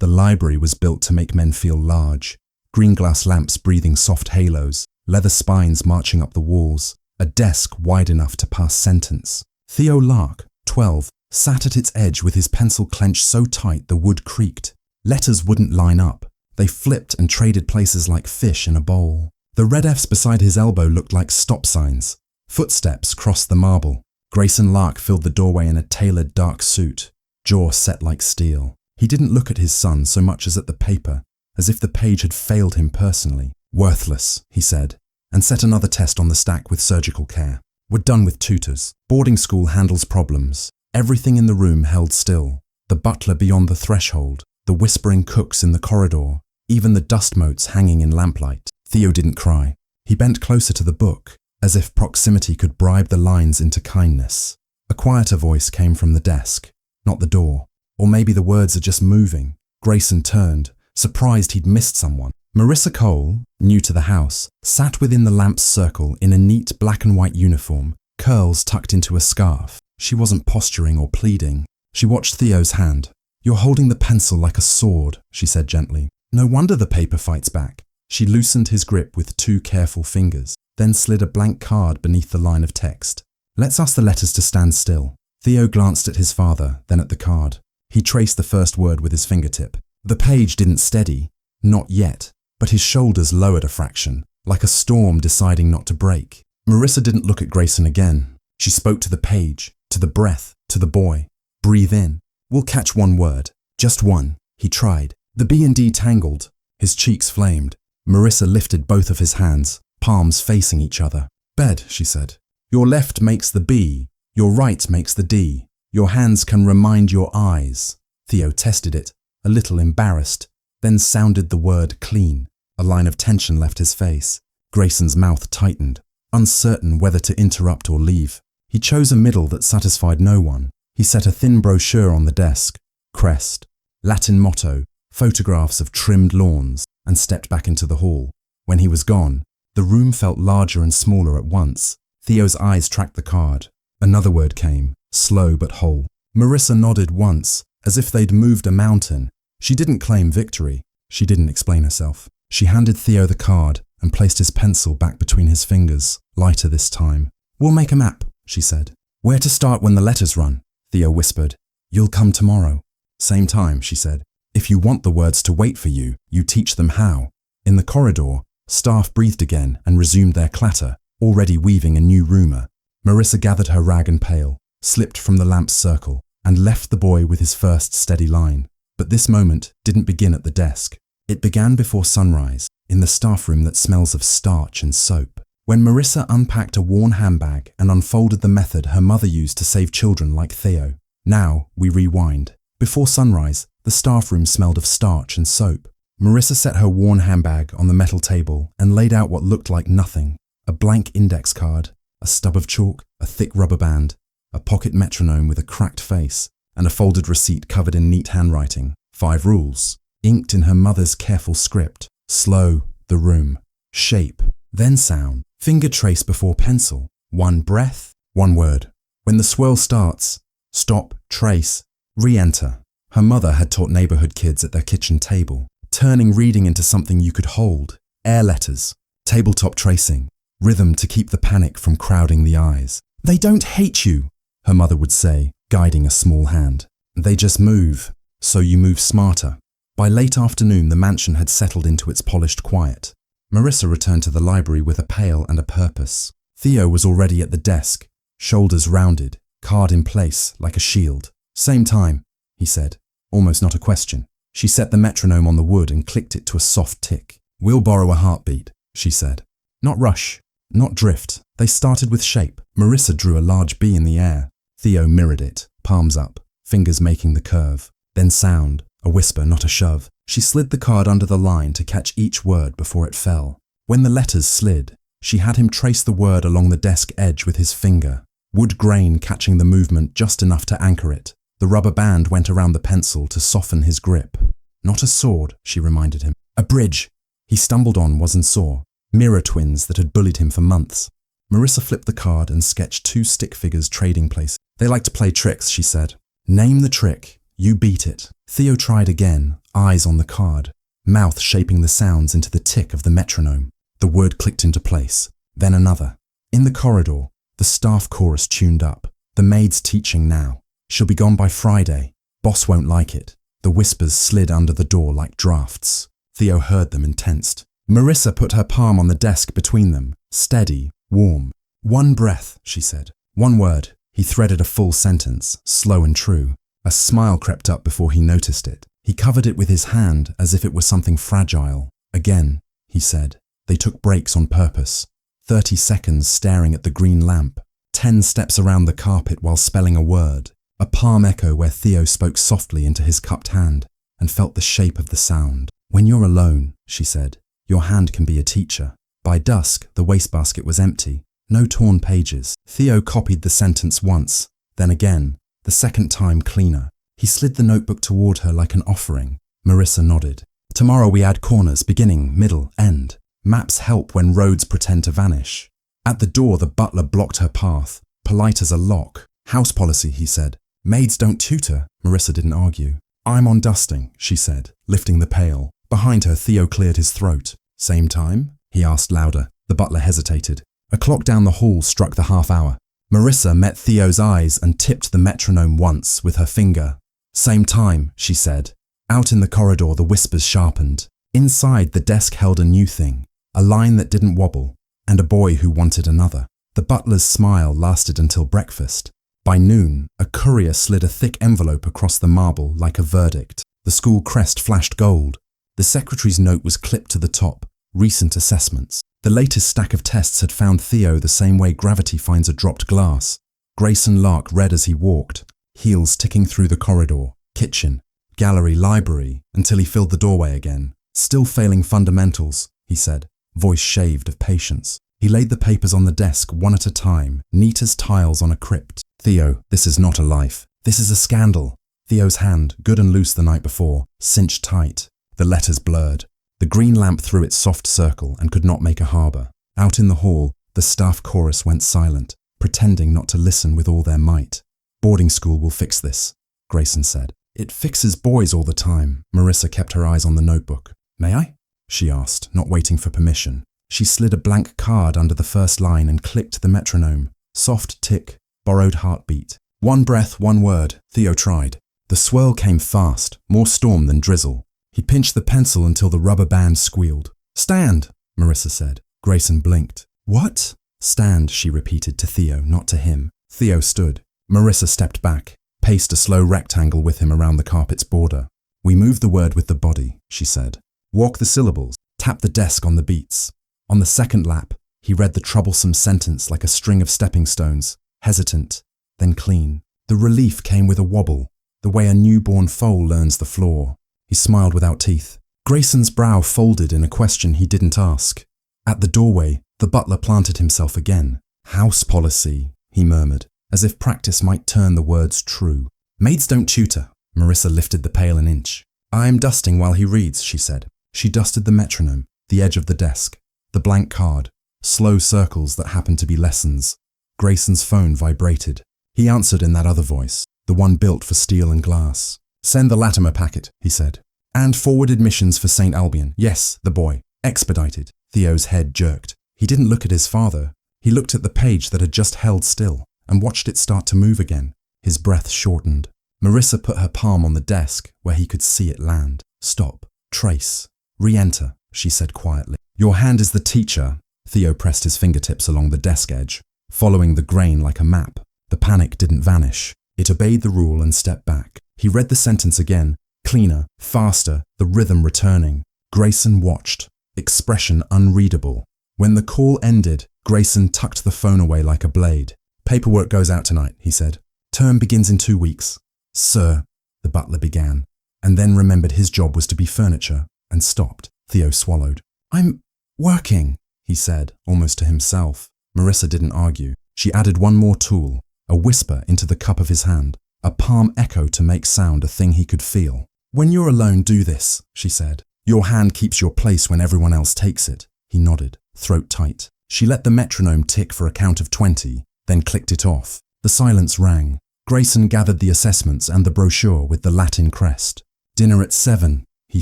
The library was built to make men feel large. Green glass lamps breathing soft halos, leather spines marching up the walls, a desk wide enough to pass sentence. Theo Lark, 12, sat at its edge with his pencil clenched so tight the wood creaked. Letters wouldn't line up. They flipped and traded places like fish in a bowl. The red F's beside his elbow looked like stop signs. Footsteps crossed the marble. Grayson Lark filled the doorway in a tailored dark suit, jaw set like steel. He didn't look at his son so much as at the paper, as if the page had failed him personally. "Worthless," he said, and set another test on the stack with surgical care. "We're done with tutors. Boarding school handles problems." Everything in the room held still. The butler beyond the threshold, the whispering cooks in the corridor, even the dust motes hanging in lamplight. Theo didn't cry. He bent closer to the book, as if proximity could bribe the lines into kindness. A quieter voice came from the desk, not the door. Or maybe the words are just moving. Grayson turned, surprised he'd missed someone. Marissa Cole, new to the house, sat within the lamp's circle in a neat black and white uniform, curls tucked into a scarf. She wasn't posturing or pleading. She watched Theo's hand. "You're holding the pencil like a sword," she said gently. "No wonder the paper fights back." She loosened his grip with 2 careful fingers, then slid a blank card beneath the line of text. "Let's ask the letters to stand still." Theo glanced at his father, then at the card. He traced the first word with his fingertip. The page didn't steady, not yet, but his shoulders lowered a fraction, like a storm deciding not to break. Marissa didn't look at Grayson again. She spoke to the page, to the breath, to the boy. "Breathe in. We'll catch one word. Just one." He tried. The B and D tangled. His cheeks flamed. Marissa lifted both of his hands, palms facing each other. "Bed," she said. "Your left makes the B. Your right makes the D. Your hands can remind your eyes." Theo tested it, a little embarrassed, then sounded the word clean. A line of tension left his face. Grayson's mouth tightened, uncertain whether to interrupt or leave. He chose a middle that satisfied no one. He set a thin brochure on the desk, crest, Latin motto, photographs of trimmed lawns, and stepped back into the hall. When he was gone, the room felt larger and smaller at once. Theo's eyes tracked the card. Another word came, slow but whole. Marissa nodded once, as if they'd moved a mountain. She didn't claim victory. She didn't explain herself. She handed Theo the card and placed his pencil back between his fingers, lighter this time. "We'll make a map," she said. "Where to start when the letters run?" Theo whispered. "You'll come tomorrow." "Same time," she said. "If you want the words to wait for you, you teach them how." In the corridor, staff breathed again and resumed their clatter, already weaving a new rumour. Marissa gathered her rag and pail, slipped from the lamp's circle, and left the boy with his first steady line. But this moment didn't begin at the desk. It began before sunrise, in the staff room that smells of starch and soap. When Marissa unpacked a worn handbag and unfolded the method her mother used to save children like Theo. Now we rewind. Before sunrise, the staff room smelled of starch and soap. Marissa set her worn handbag on the metal table and laid out what looked like nothing. A blank index card, a stub of chalk, a thick rubber band, a pocket metronome with a cracked face, and a folded receipt covered in neat handwriting. 5 rules, inked in her mother's careful script. Slow, the room. Shape, then sound. Finger trace before pencil. 1 breath, 1 word. When the swirl starts, stop, trace, re-enter. Her mother had taught neighborhood kids at their kitchen table, turning reading into something you could hold. Air letters, tabletop tracing, rhythm to keep the panic from crowding the eyes. "They don't hate you," her mother would say, guiding a small hand. "They just move, so you move smarter." By late afternoon, the mansion had settled into its polished quiet. Marissa returned to the library with a pail and a purpose. Theo was already at the desk, shoulders rounded, card in place like a shield. "Same time," he said, almost not a question. She set the metronome on the wood and clicked it to a soft tick. "We'll borrow a heartbeat," she said. "Not rush, not drift." They started with shape. Marissa drew a large B in the air. Theo mirrored it, palms up, fingers making the curve. Then sound, a whisper, not a shove. She slid the card under the line to catch each word before it fell. When the letters slid, she had him trace the word along the desk edge with his finger, wood grain catching the movement just enough to anchor it. The rubber band went around the pencil to soften his grip. "Not a sword," she reminded him. "A bridge." He stumbled on was and saw mirror twins that had bullied him for months. Marissa flipped the card and sketched 2 stick figures trading places. "They like to play tricks," she said. "Name the trick. You beat it. Theo tried again, eyes on the card, mouth shaping the sounds into the tick of the metronome. The word clicked into place, then another. In the corridor, the staff chorus tuned up. The maid's teaching now. She'll be gone by Friday. Boss won't like it. The whispers slid under the door like drafts. Theo heard them and tensed. Marissa put her palm on the desk between them, steady, warm. One breath, she said. One word. He threaded a full sentence, slow and true. A smile crept up before he noticed it. He covered it with his hand as if it were something fragile. Again, he said. They took breaks on purpose. 30 seconds staring at the green lamp. 10 steps around the carpet while spelling a word. A palm echo where Theo spoke softly into his cupped hand and felt the shape of the sound. When you're alone, she said, your hand can be a teacher. By dusk, the wastebasket was empty. No torn pages. Theo copied the sentence once, then again, the second time cleaner. He slid the notebook toward her like an offering. Marissa nodded. Tomorrow we add corners, beginning, middle, end. Maps help when roads pretend to vanish. At the door, the butler blocked her path, polite as a lock. House policy, he said. Maids don't tutor. Marissa didn't argue. I'm on dusting, she said, lifting the pail. Behind her, Theo cleared his throat. Same time? He asked louder. The butler hesitated. A clock down the hall struck the half hour. Marissa met Theo's eyes and tipped the metronome once with her finger. Same time, she said. Out in the corridor, the whispers sharpened. Inside, the desk held a new thing, a line that didn't wobble, and a boy who wanted another. The butler's smile lasted until breakfast. By noon, a courier slid a thick envelope across the marble like a verdict. The school crest flashed gold. The secretary's note was clipped to the top. Recent assessments. The latest stack of tests had found Theo the same way gravity finds a dropped glass. Grayson Lark read as he walked, heels ticking through the corridor, kitchen, gallery, library, until he filled the doorway again. Still failing fundamentals, he said, voice shaved of patience. He laid the papers on the desk one at a time, neat as tiles on a crypt. Theo, this is not a life. This is a scandal. Theo's hand, good and loose the night before, cinched tight. The letters blurred. The green lamp threw its soft circle and could not make a harbour. Out in the hall, the staff chorus went silent, pretending not to listen with all their might. Boarding school will fix this, Grayson said. It fixes boys all the time. Marissa kept her eyes on the notebook. May I? She asked, not waiting for permission. She slid a blank card under the first line and clicked the metronome. Soft tick, borrowed heartbeat. One breath, one word. Theo tried. The swirl came fast, more storm than drizzle. He pinched the pencil until the rubber band squealed. Stand, Marissa said. Grayson blinked. What? Stand, she repeated to Theo, not to him. Theo stood. Marissa stepped back, paced a slow rectangle with him around the carpet's border. We move the word with the body, she said. Walk the syllables, tap the desk on the beats. On the second lap, he read the troublesome sentence like a string of stepping stones, hesitant, then clean. The relief came with a wobble, the way a newborn foal learns the floor. He smiled without teeth. Grayson's brow folded in a question he didn't ask. At the doorway, the butler planted himself again. House policy, he murmured, as if practice might turn the words true. Maids don't tutor. Marissa lifted the pail an inch. I am dusting while he reads, she said. She dusted the metronome, the edge of the desk, the blank card, slow circles that happened to be lessons. Grayson's phone vibrated. He answered in that other voice, the one built for steel and glass. Send the Latimer packet, he said. And forward admissions for St. Albion. Yes, the boy. Expedited. Theo's head jerked. He didn't look at his father. He looked at the page that had just held still and watched it start to move again. His breath shortened. Marissa put her palm on the desk where he could see it land. Stop. Trace. Re-enter, she said quietly. Your hand is the teacher. Theo pressed his fingertips along the desk edge, following the grain like a map. The panic didn't vanish. It obeyed the rule and stepped back. He read the sentence again, cleaner, faster, the rhythm returning. Grayson watched, expression unreadable. When the call ended, Grayson tucked the phone away like a blade. Paperwork goes out tonight, he said. Term begins in 2 weeks. Sir, the butler began, and then remembered his job was to be furniture, and stopped. Theo swallowed. I'm working, he said, almost to himself. Marissa didn't argue. She added one more tool, a whisper into the cup of his hand. A palm echo to make sound a thing he could feel. When you're alone, do this, she said. Your hand keeps your place when everyone else takes it. He nodded, throat tight. She let the metronome tick for a count of 20, then clicked it off. The silence rang. Grayson gathered the assessments and the brochure with the Latin crest. "Dinner at 7, he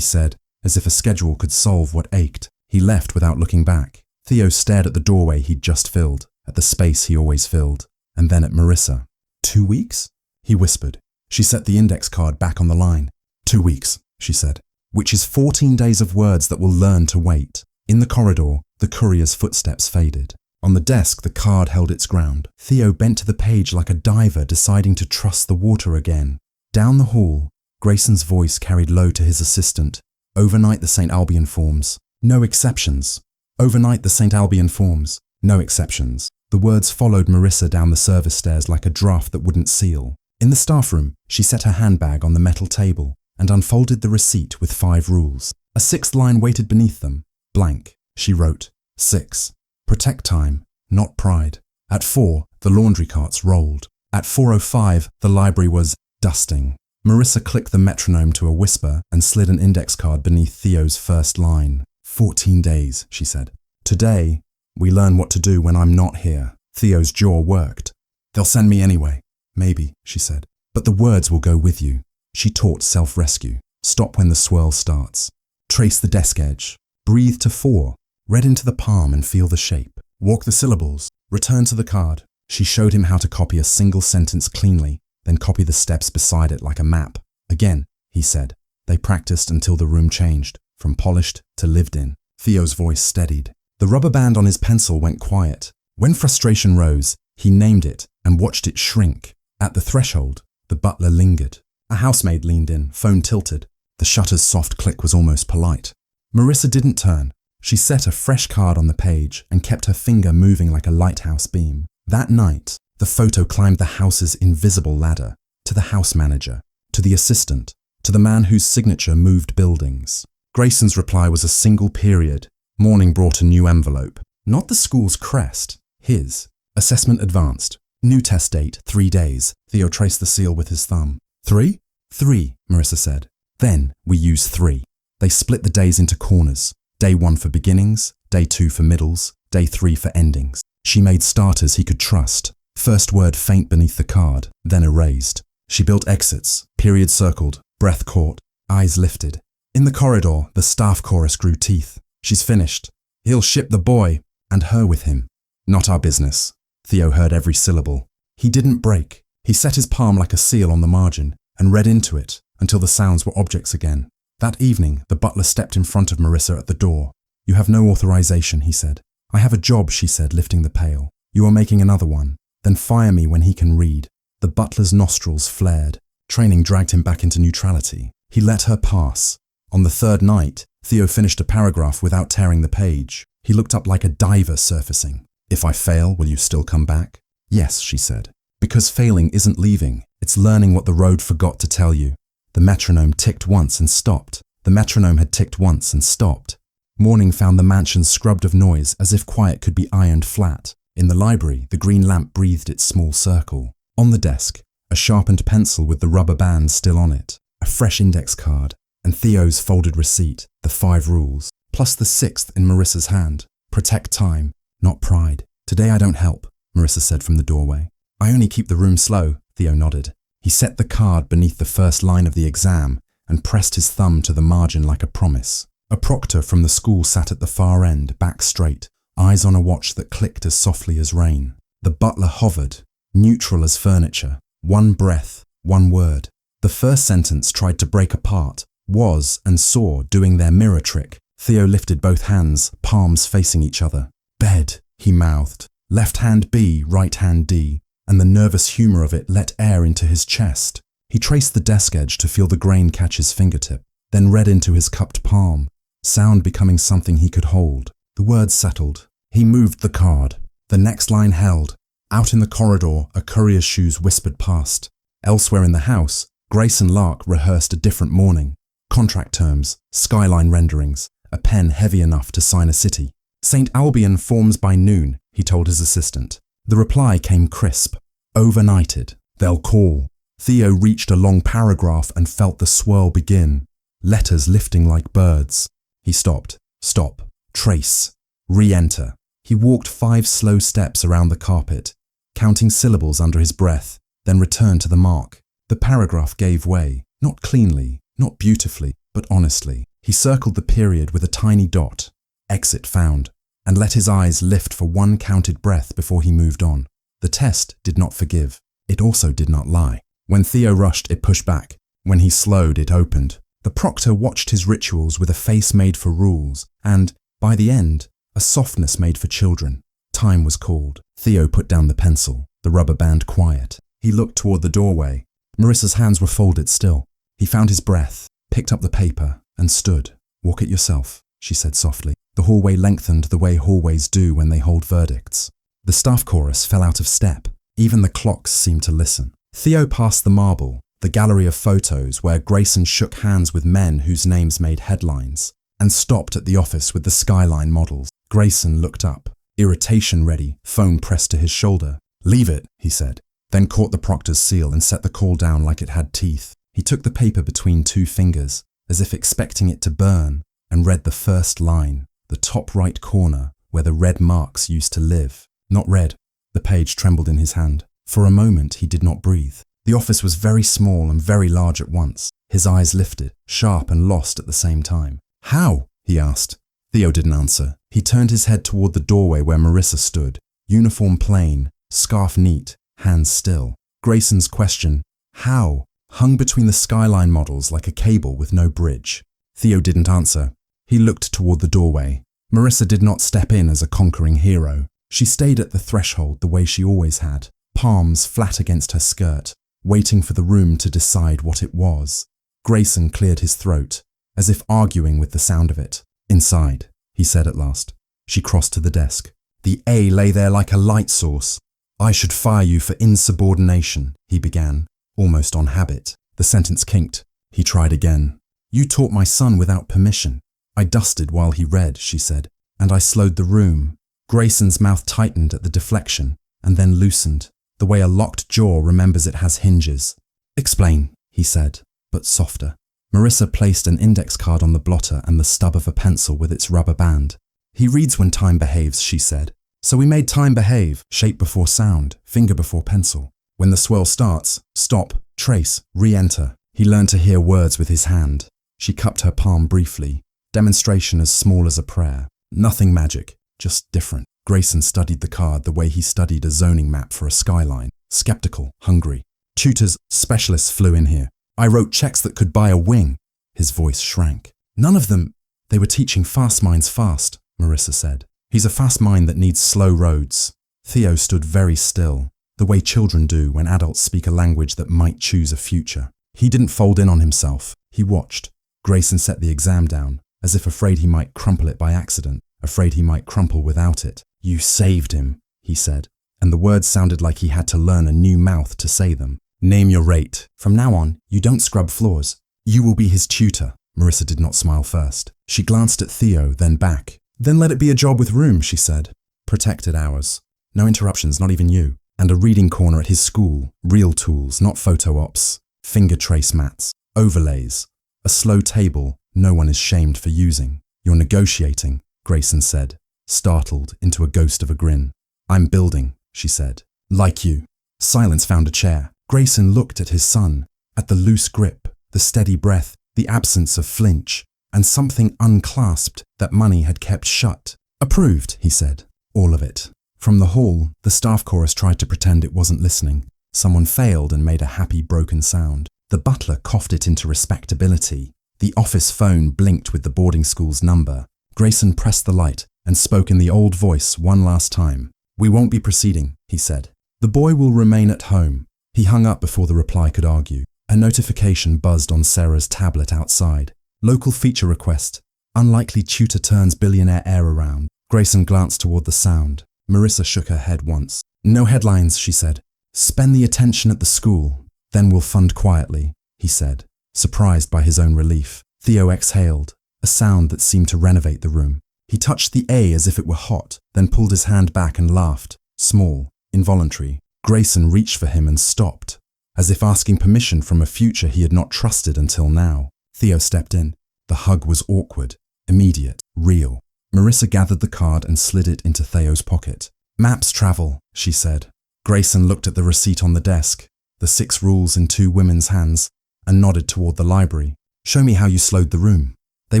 said, as if a schedule could solve what ached. He left without looking back. Theo stared at the doorway he'd just filled, at the space he always filled, and then at Marissa. 2 weeks? He whispered. She set the index card back on the line. 2 weeks, she said, which is 14 days of words that will learn to wait. In the corridor, the courier's footsteps faded. On the desk, the card held its ground. Theo bent to the page like a diver deciding to trust the water again. Down the hall, Grayson's voice carried low to his assistant. "Overnight the St. Albion forms. No exceptions. Overnight the St. Albion forms. No exceptions." The words followed Marissa down the service stairs like a draft that wouldn't seal. In the staff room, she set her handbag on the metal table and unfolded the receipt with 5 rules. A 6th line waited beneath them. Blank. She wrote, 6. Protect time, not pride. At 4, the laundry carts rolled. At 4:05, the library was dusting. Marissa clicked the metronome to a whisper and slid an index card beneath Theo's first line. 14 days, she said. Today, we learn what to do when I'm not here. Theo's jaw worked. They'll send me anyway. Maybe, she said. But the words will go with you. She taught self-rescue. Stop when the swirl starts. Trace the desk edge. Breathe to 4. Read into the palm and feel the shape. Walk the syllables. Return to the card. She showed him how to copy a single sentence cleanly, then copy the steps beside it like a map. Again, he said. They practiced until the room changed, from polished to lived in. Theo's voice steadied. The rubber band on his pencil went quiet. When frustration rose, he named it and watched it shrink. At the threshold, the butler lingered. A housemaid leaned in, phone tilted. The shutter's soft click was almost polite. Marissa didn't turn. She set a fresh card on the page and kept her finger moving like a lighthouse beam. That night, the photo climbed the house's invisible ladder, to the house manager, to the assistant, to the man whose signature moved buildings. Grayson's reply was a single period. Morning brought a new envelope. Not the school's crest, his. Assessment advanced. New test date, 3 days. Theo traced the seal with his thumb. 3? 3, Marissa said. Then we use 3. They split the days into corners. Day 1 for beginnings, day 2 for middles, day 3 for endings. She made starters he could trust. First word faint beneath the card, then erased. She built exits, period circled, breath caught, eyes lifted. In the corridor, the staff chorus grew teeth. She's finished. He'll ship the boy, and her with him. Not our business. Theo heard every syllable. He didn't break. He set his palm like a seal on the margin and read into it until the sounds were objects again. That evening, the butler stepped in front of Marissa at the door. You have no authorization, he said. I have a job, she said, lifting the pail. You are making another one. Then fire me when he can read. The butler's nostrils flared. Training dragged him back into neutrality. He let her pass. On the 3rd night, Theo finished a paragraph without tearing the page. He looked up like a diver surfacing. If I fail, will you still come back? Yes, she said. Because failing isn't leaving. It's learning what the road forgot to tell you. The metronome ticked once and stopped. The metronome had ticked once and stopped. Morning found the mansion scrubbed of noise as if quiet could be ironed flat. In the library, the green lamp breathed its small circle. On the desk, a sharpened pencil with the rubber band still on it, a fresh index card, and Theo's folded receipt, the 5 rules, plus the 6th in Marissa's hand. Protect time, not pride. Today I don't help, Marissa said from the doorway. I only keep the room slow, Theo nodded. He set the card beneath the first line of the exam and pressed his thumb to the margin like a promise. A proctor from the school sat at the far end, back straight, eyes on a watch that clicked as softly as rain. The butler hovered, neutral as furniture. One breath, one word. The first sentence tried to break apart, was and saw doing their mirror trick. Theo lifted both hands, palms facing each other. Bed, he mouthed. Left hand B, right hand D, and the nervous humour of it let air into his chest. He traced the desk edge to feel the grain catch his fingertip, then read into his cupped palm, sound becoming something he could hold. The words settled. He moved the card. The next line held. Out in the corridor, a courier's shoes whispered past. Elsewhere in the house, Theo Lark rehearsed a different morning. Contract terms, skyline renderings, a pen heavy enough to sign a city. St. Albion forms by noon, he told his assistant. The reply came crisp. Overnighted. They'll call. Theo reached a long paragraph and felt the swirl begin. Letters lifting like birds. He stopped. Stop. Trace. Re-enter. He walked 5 slow steps around the carpet, counting syllables under his breath. then returned to the mark. The paragraph gave way, not cleanly, not beautifully, but honestly. He circled the period with a tiny dot, exit found, and let his eyes lift for one counted breath before he moved on. The test did not forgive. It also did not lie. When Theo rushed, it pushed back. When he slowed, it opened. The proctor watched his rituals with a face made for rules, and, by the end, a softness made for children. Time was called. Theo put down the pencil, the rubber band quiet. He looked toward the doorway. Marissa's hands were folded still. He found his breath, picked up the paper, and stood. "Walk it yourself," she said softly. The hallway lengthened the way hallways do when they hold verdicts. The staff chorus fell out of step. Even the clocks seemed to listen. Theo passed the marble, the gallery of photos where Grayson shook hands with men whose names made headlines, and stopped at the office with the skyline models. Grayson looked up, irritation ready, phone pressed to his shoulder. "Leave it," he said, then caught the proctor's seal and set the call down like it had teeth. He took the paper between two fingers, as if expecting it to burn, and read the first line, the top right corner, where the red marks used to live. Not red. The page trembled in his hand. For a moment he did not breathe. The office was very small and very large at once. His eyes lifted, sharp and lost at the same time. "How?" he asked. Theo didn't answer. He turned his head toward the doorway where Marissa stood, uniform plain, scarf neat, hands still. Grayson's question, "How?" hung between the skyline models like a cable with no bridge. Theo didn't answer. He looked toward the doorway. Marissa did not step in as a conquering hero. She stayed at the threshold the way she always had, palms flat against her skirt, waiting for the room to decide what it was. Grayson cleared his throat, as if arguing with the sound of it. "Inside," he said at last. She crossed to the desk. "The A lay there like a light source. I should fire you for insubordination," he began, almost on habit. The sentence kinked. He tried again. "You taught my son without permission. I dusted while he read," she said, "and I slowed the room." Grayson's mouth tightened at the deflection, and then loosened, the way a locked jaw remembers it has hinges. "Explain," he said, but softer. Marissa placed an index card on the blotter and the stub of a pencil with its rubber band. "He reads when time behaves," she said. "So we made time behave, shape before sound, finger before pencil. When the swirl starts, stop, trace, re-enter. He learned to hear words with his hand." She cupped her palm briefly, demonstration as small as a prayer. Nothing magic, just different. Grayson studied the card the way he studied a zoning map for a skyline. Skeptical, hungry. "Tutors, specialists flew in here. I wrote checks that could buy a wing." His voice shrank. "None of them." "They were teaching fast minds fast," Marissa said. "He's a fast mind that needs slow roads." Theo stood very still, the way children do when adults speak a language that might choose a future. He didn't fold in on himself. He watched. Grayson set the exam down, as if afraid he might crumple it by accident, afraid he might crumple without it. "You saved him," he said, and the words sounded like he had to learn a new mouth to say them. "Name your rate. From now on, you don't scrub floors. You will be his tutor." Marissa did not smile first. She glanced at Theo, then back. "Then let it be a job with room," she said. "Protected hours. No interruptions, not even you. And a reading corner at his school. Real tools, not photo ops. Finger trace mats. Overlays. A slow table no one is shamed for using." "You're negotiating," Grayson said, startled into a ghost of a grin. "I'm building," she said. "Like you." Silence found a chair. Grayson looked at his son, at the loose grip, the steady breath, the absence of flinch, and something unclasped that money had kept shut. "Approved," he said. "All of it." From the hall, the staff chorus tried to pretend it wasn't listening. Someone failed and made a happy broken sound. The butler coughed it into respectability. The office phone blinked with the boarding school's number. Grayson pressed the light and spoke in the old voice one last time. "We won't be proceeding," he said. "The boy will remain at home." He hung up before the reply could argue. A notification buzzed on Sarah's tablet outside. "Local feature request. Unlikely tutor turns billionaire heir around." Grayson glanced toward the sound. Marissa shook her head once. "No headlines," she said. "Spend the attention at the school. Then we'll fund quietly," he said, surprised by his own relief. Theo exhaled, a sound that seemed to renovate the room. He touched the A as if it were hot, then pulled his hand back and laughed, small, involuntary. Grayson reached for him and stopped, as if asking permission from a future he had not trusted until now. Theo stepped in. The hug was awkward, immediate, real. Marissa gathered the card and slid it into Theo's pocket. "Maps travel," she said. Grayson looked at the receipt on the desk. the 6 rules in 2 women's hands, and nodded toward the library. "Show me how you slowed the room." They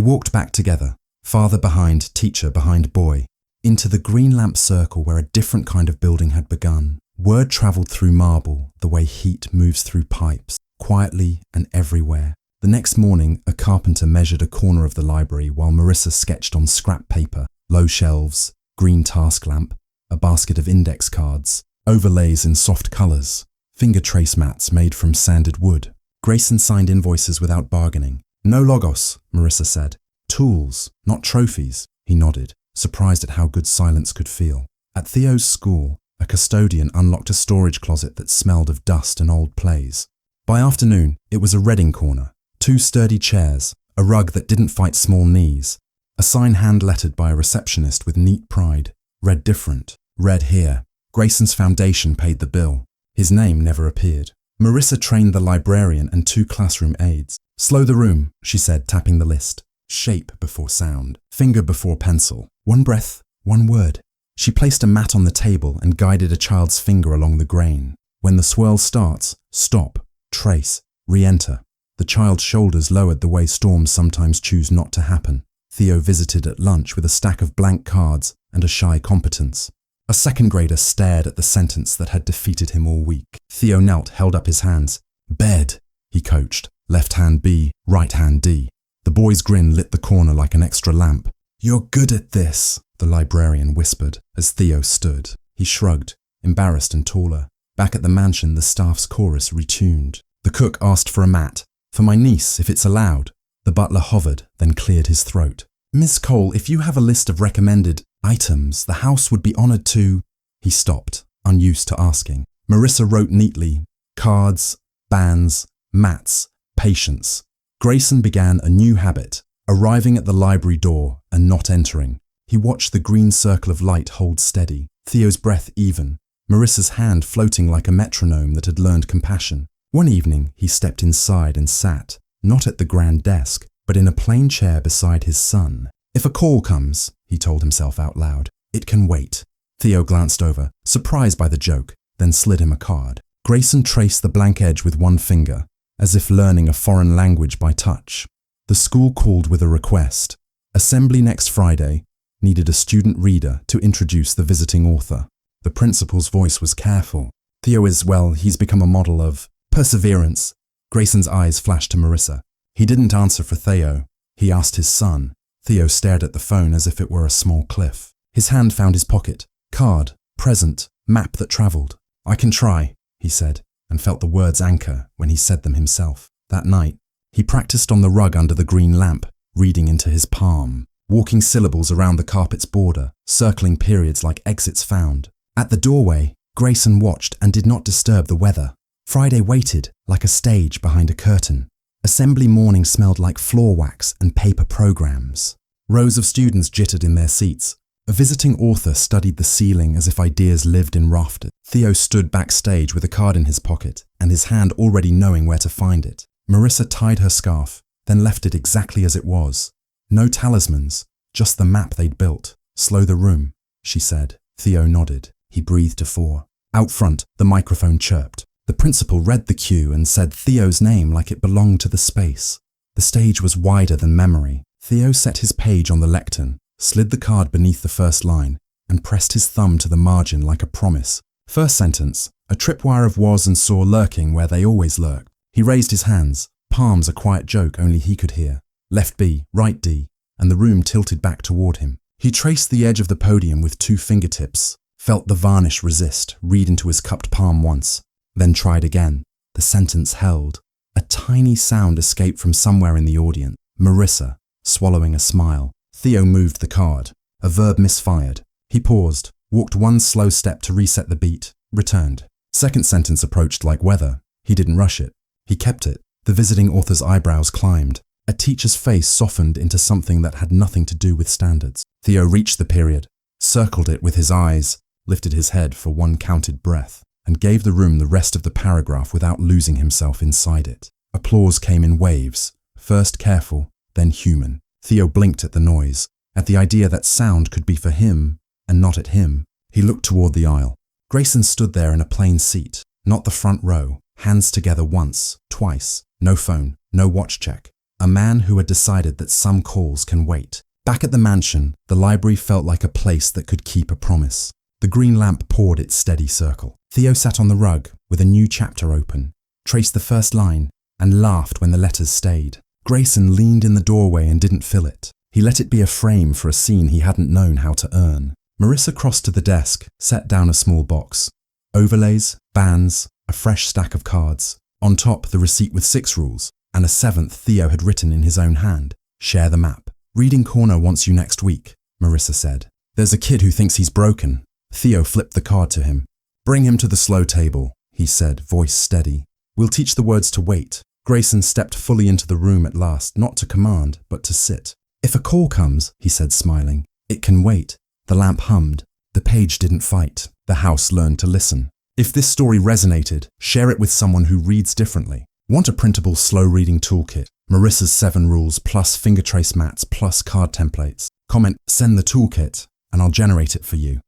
walked back together, father behind, teacher behind boy, into the green lamp circle where a different kind of building had begun. Word travelled through marble the way heat moves through pipes, quietly and everywhere. The next morning, a carpenter measured a corner of the library while Marissa sketched on scrap paper, low shelves, green task lamp, a basket of index cards, overlays in soft colours, finger trace mats made from sanded wood. Grayson signed invoices without bargaining. "No logos," Marissa said. "Tools, not trophies," he nodded, surprised at how good silence could feel. At Theo's school, a custodian unlocked a storage closet that smelled of dust and old plays. By afternoon, it was a reading corner, 2 sturdy chairs, a rug that didn't fight small knees, a sign hand-lettered by a receptionist with neat pride. Read different, read here. Grayson's foundation paid the bill. His name never appeared. Marissa trained the librarian and 2 classroom aides. "Slow the room," she said, tapping the list. Shape before sound, finger before pencil, 1 breath, 1 word. She placed a mat on the table and guided a child's finger along the grain. When the swirl starts, stop, trace, re-enter. The child's shoulders lowered the way storms sometimes choose not to happen. Theo visited at lunch with a stack of blank cards and a shy competence. A 2nd grader stared at the sentence that had defeated him all week. Theo knelt, held up his hands. "Bed," he coached. "Left hand B, right hand D." The boy's grin lit the corner like an extra lamp. "You're good at this," the librarian whispered as Theo stood. He shrugged, embarrassed and taller. Back at the mansion, the staff's chorus retuned. The cook asked for a mat. "For my niece, if it's allowed." The butler hovered, then cleared his throat. "Miss Cole, if you have a list of recommended items, the house would be honoured to—" He stopped, unused to asking. Marissa wrote neatly: cards, bands, mats, patience. Grayson began a new habit, arriving at the library door and not entering. He watched the green circle of light hold steady, Theo's breath even, Marissa's hand floating like a metronome that had learned compassion. One evening, he stepped inside and sat, not at the grand desk, but in a plain chair beside his son. "If a call comes," he told himself out loud, "it can wait." Theo glanced over, surprised by the joke, then slid him a card. Grayson traced the blank edge with 1 finger, as if learning a foreign language by touch. The school called with a request. Assembly next Friday needed a student reader to introduce the visiting author. The principal's voice was careful. "Theo he's become a model of perseverance." Grayson's eyes flashed to Marissa. He didn't answer for Theo. He asked his son. Theo stared at the phone as if it were a small cliff. His hand found his pocket. Card, present, map that travelled. "I can try," he said, and felt the words anchor when he said them himself. That night, he practiced on the rug under the green lamp, reading into his palm, walking syllables around the carpet's border, circling periods like exits found. At the doorway, Grayson watched and did not disturb the weather. Friday waited like a stage behind a curtain. Assembly morning smelled like floor wax and paper programs. Rows of students jittered in their seats. A visiting author studied the ceiling as if ideas lived in rafters. Theo stood backstage with a card in his pocket and his hand already knowing where to find it. Marissa tied her scarf, then left it exactly as it was. No talismans, just the map they'd built. "Slow the room," she said. Theo nodded. He breathed a 4. Out front, the microphone chirped. The principal read the cue and said Theo's name like it belonged to the space. The stage was wider than memory. Theo set his page on the lectern, slid the card beneath the first line, and pressed his thumb to the margin like a promise. First sentence, a tripwire of was and saw lurking where they always lurked. He raised his hands, palms a quiet joke only he could hear. Left B, right D, and the room tilted back toward him. He traced the edge of the podium with 2 fingertips, felt the varnish resist, read into his cupped palm once, then tried again. The sentence held. A tiny sound escaped from somewhere in the audience. Marissa, swallowing a smile. Theo moved the card. A verb misfired. He paused, walked 1 slow step to reset the beat, returned. Second sentence approached like weather. He didn't rush it. He kept it. The visiting author's eyebrows climbed. A teacher's face softened into something that had nothing to do with standards. Theo reached the period, circled it with his eyes, lifted his head for 1 counted breath, and gave the room the rest of the paragraph without losing himself inside it. Applause came in waves, first careful, then human. Theo blinked at the noise, at the idea that sound could be for him and not at him. He looked toward the aisle. Grayson stood there in a plain seat, not the front row, Hands together once, twice, no phone, no watch check. A man who had decided that some calls can wait. Back at the mansion, the library felt like a place that could keep a promise. The green lamp poured its steady circle. Theo sat on the rug with a new chapter open, traced the first line, and laughed when the letters stayed. Grayson leaned in the doorway and didn't fill it. He let it be a frame for a scene he hadn't known how to earn. Marissa crossed to the desk, set down a small box. Overlays, bands, a fresh stack of cards. On top, the receipt with 6 rules, and a 7th Theo had written in his own hand. Share the map. Reading Corner wants you next week, Marissa said. There's a kid who thinks he's broken. Theo flipped the card to him. Bring him to the slow table, he said, voice steady. We'll teach the words to wait. Grayson stepped fully into the room at last, not to command, but to sit. If a call comes, he said, smiling, it can wait. The lamp hummed. The page didn't fight. The house learned to listen. If this story resonated, share it with someone who reads differently. Want a printable slow reading toolkit? Marissa's 7 rules plus finger trace mats plus card templates. Comment, send the toolkit, and I'll generate it for you.